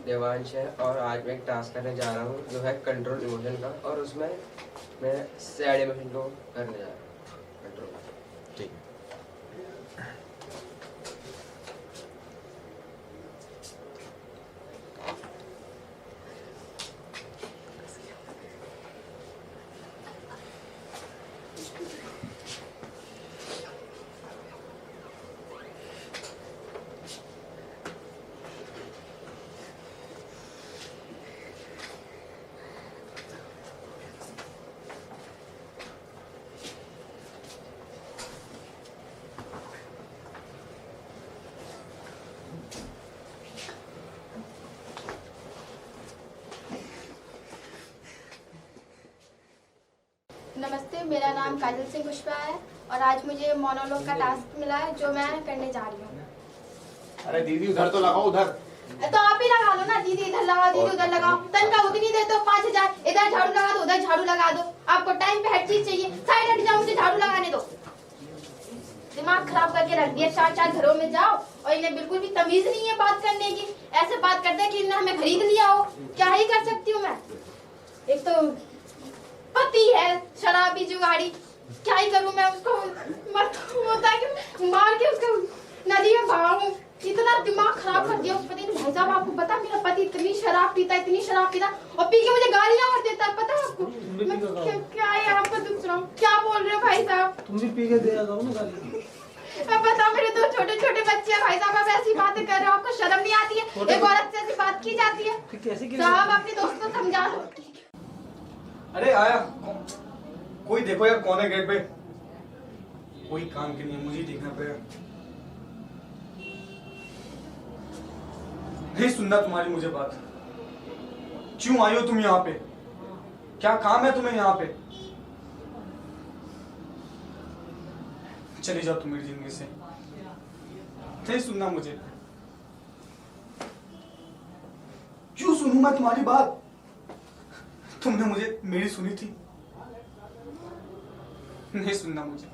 देवांश है और आज मैं एक टास्क करने जा रहा हूँ जो है कंट्रोल इमोशन का, और उसमें मैं सैड इमोशन को करने जा रहा हूँ कंट्रोल। ठीक है। नमस्ते, मेरा नाम काजल सिंह पुष्पा है और आज मुझे मोनोलॉग का टास्क मिला है जो मैं करने जा रही हूँ। अरे दीदी उधर तो लगाओ, उधर तो आप ही लगा लो ना, दीदी इधर लगाओ, दीदी उधर लगाओ। तनख्वाह उतनी दे दो 5000, इधर झाड़ू लगा दो, उधर झाड़ू लगा दो। आपको टाइम पे हर चीज चाहिए। साइड हट जाओ, मुझे झाड़ू लगाने दो। दिमाग खराब करके रख दिया। 4 घरों में जाओ और इन्हें बिल्कुल भी तमीज नहीं है बात करने की। ऐसे बात करते हैं कि इन्हें हमें खरीद लिया हो। क्या ही कर सकती हूँ मैं। एक तो पति है शराबी जुगाड़ी, क्या ही करूं मैं। उसको मत होता है कि मार के उसको नदी में बहाऊं। इतना दिमाग खराब कर दिया उस पति ने। भाई साहब आपको पता मेरा पति इतनी शराब पीता और पी के मुझे गालियां और देता है, पता है आपको। मैं क्या यहाँ पर दुख रहा हूँ। क्या बोल रहे हो भाई साहब। तुम भी पी के दिया करो ना गाली। अब बताओ, मेरे 2 छोटे छोटे बच्चे हैं भाई साहब, आप ऐसी बातें कर रहे हो। आपको शर्म नहीं आती है। एक औरत से ऐसी बात की जाती है। साहब अपने दोस्त को समझा लो। अरे आया कोई, देखो यार कौन है गेट पे। कोई काम के नहीं है, मुझे ही देखना पड़ेगा। नहीं सुनना तुम्हारी मुझे बात। क्यों आई हो तुम यहाँ पे? क्या काम है तुम्हें यहाँ पे? चली जाओ तुम मेरी जिंदगी से। नहीं सुनना मुझे। क्यों सुनूं मैं तुम्हारी बात? तुमने मुझे मेरी सुनी थी। नहीं सुनना मुझे।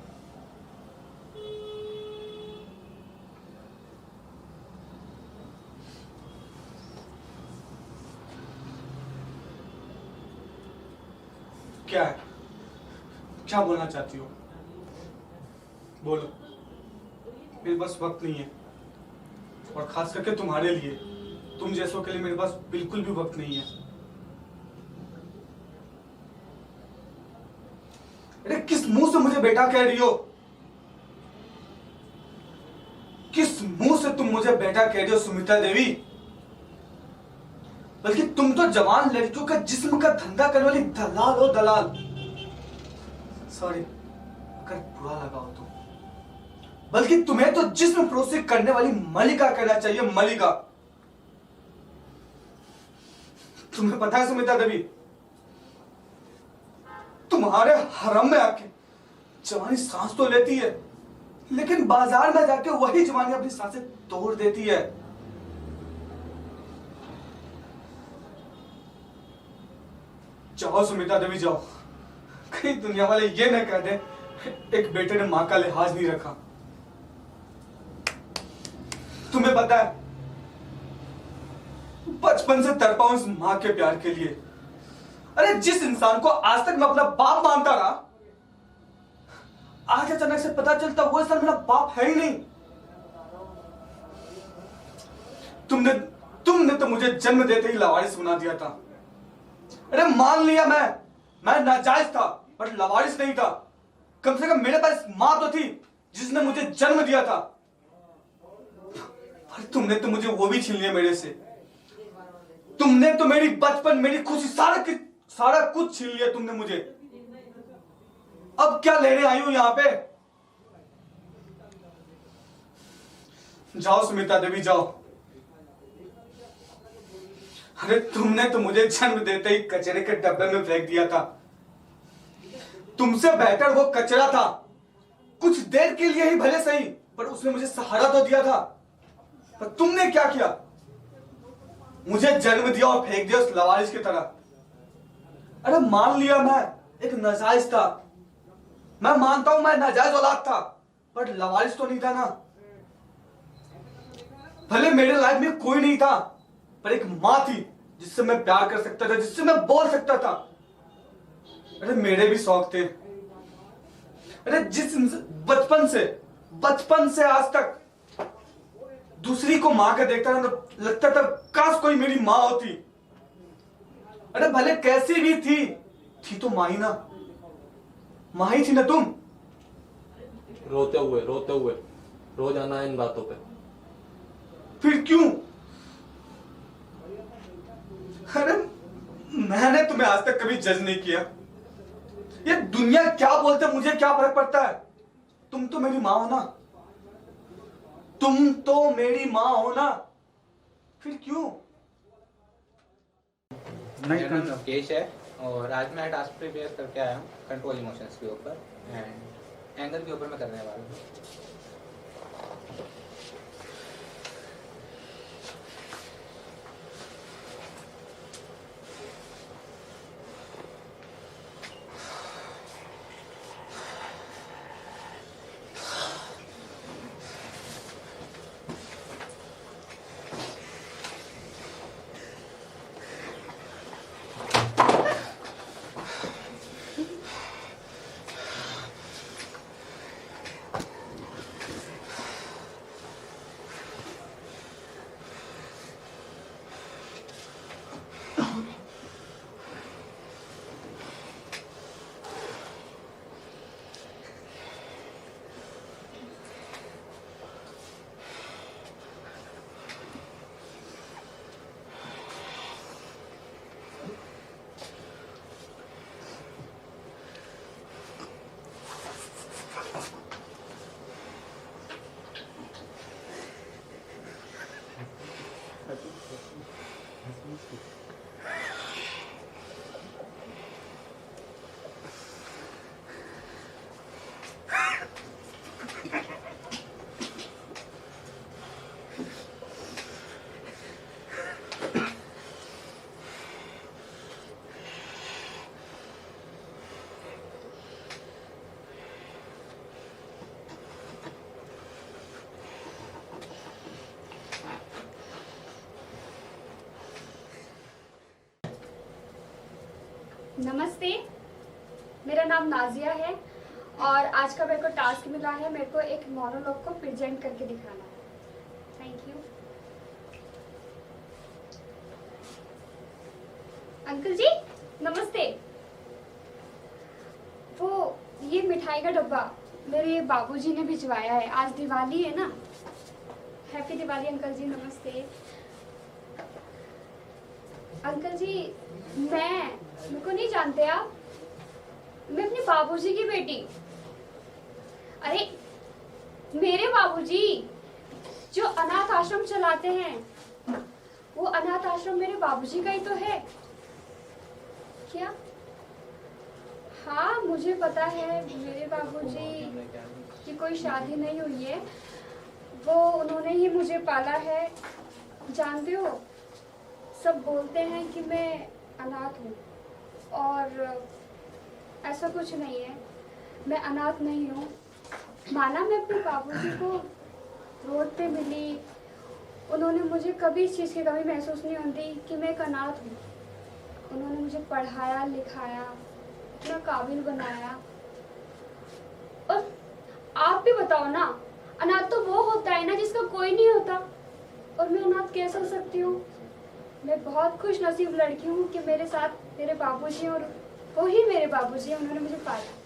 क्या है? क्या बोलना चाहती हो? बोलो। मेरे पास वक्त नहीं है, और खास करके तुम्हारे लिए, तुम जैसों के लिए मेरे पास बिल्कुल भी वक्त नहीं है। अरे किस मुंह से मुझे बेटा कह रही हो? किस मुंह से तुम मुझे बेटा कह रही हो सुमित्रा देवी? बल्कि तुम तो जवान लड़कियों का जिस्म का धंधा करने वाली दलाल हो, दलाल। सॉरी अगर बुरा लगा हो तो। बल्कि तुम्हें तो जिस्म प्रोसेस करने वाली मलिका कहना चाहिए, मलिका। तुम्हें पता है सुमित्रा देवी, तुम्हारे हरम में आके जवानी सांस तो लेती है, लेकिन बाजार में जाके वही जवानी अपनी सांसें तोड़ देती है। जाओ सुमित्रा देवी जाओ। कहीं दुनिया वाले ये न कह दे एक बेटे ने मां का लिहाज नहीं रखा। तुम्हें पता है बचपन से तड़पा हूं इस मां के प्यार के लिए। अरे जिस इंसान को आज तक मैं अपना बाप मानता रहा, आज अचानक से पता चलता वो इंसान मेरा बाप है ही नहीं। तुमने तो मुझे जन्म देते ही लावारिस बना दिया था। अरे मान लिया मैं नाजायज था, पर लावारिस नहीं था। कम से कम मेरे पास मां तो थी जिसने मुझे जन्म दिया था। पर तुमने तो मुझे वो भी छीन लिया मेरे से। तुमने तो मेरी बचपन, मेरी खुशी, सारा कुछ छीन लिया तुमने मुझे। अब क्या लेने आई हूं यहां पे? जाओ सुमित्रा देवी जाओ। अरे तुमने तो मुझे जन्म देते ही कचरे के डब्बे में फेंक दिया था। तुमसे बेहतर वो कचरा था। कुछ देर के लिए ही भले सही, पर उसने मुझे सहारा तो दिया था। पर तुमने क्या किया? मुझे जन्म दिया और फेंक दिया उस लवारिस की तरह। अरे मान लिया मैं एक नाजायज था, मैं मानता हूं मैं नाजायज औलाद था, पर लवारिस तो नहीं था ना। भले मेरे लाइफ में कोई नहीं था, पर एक माँ थी जिससे मैं प्यार कर सकता था, जिससे मैं बोल सकता था। अरे मेरे भी शौक थे। अरे बचपन से आज तक दूसरी को मां का देखता था तो लगता था काश कोई मेरी मां होती। अरे भले कैसी भी थी तो माँ ही ना, माँ ही थी ना तुम। रोते हुए रोज आना इन बातों पे। फिर क्यों? अरे मैंने तुम्हें आज तक कभी जज नहीं किया। ये दुनिया क्या बोलते मुझे क्या फर्क पड़ता है? तुम तो मेरी माँ हो ना, तुम तो मेरी माँ हो ना, फिर क्यों? मेरा नाम नवकेश है और आज मैं टास्क प्रिपेयर करके आया हूँ कंट्रोल इमोशंस के ऊपर एंड एंगर के ऊपर मैं करने वाला हूँ। नमस्ते, मेरा नाम नाजिया है और आज का मेरे को टास्क मिला है, मेरे को एक मोनोलॉग को प्रेजेंट करके दिखाना है। Thank you. अंकल जी नमस्ते। वो ये मिठाई का डब्बा मेरे बाबूजी ने भिजवाया है, आज दिवाली है ना। हैप्पी दिवाली अंकल जी। नमस्ते अंकल जी। मेरे को नहीं जानते आप? मैं अपने बाबूजी की बेटी। अरे मेरे बाबूजी जो अनाथ आश्रम चलाते हैं, वो अनाथ आश्रम मेरे बाबूजी का ही तो है क्या? हाँ मुझे पता है, मेरे बाबूजी की कोई शादी नहीं हुई है, वो उन्होंने ही मुझे पाला है। जानते हो सब बोलते हैं कि मैं अनाथ हूँ और ऐसा कुछ नहीं है, मैं अनाथ नहीं हूँ। माना मैं अपने बाबूजी को रोड पे मिली, उन्होंने मुझे कभी इस चीज़ की कमी महसूस नहीं होती कि मैं एक अनाथ हूँ। उन्होंने मुझे पढ़ाया लिखाया, इतना काबिल बनाया। और आप भी बताओ ना, अनाथ तो वो होता है ना जिसका कोई नहीं होता, और मैं अनाथ कैसे हो सकती हूँ? मैं बहुत खुश नसीब लड़की हूँ कि मेरे साथ मेरे बाबूजी और वो ही मेरे बाबूजी हैं, उन्होंने मुझे पाला।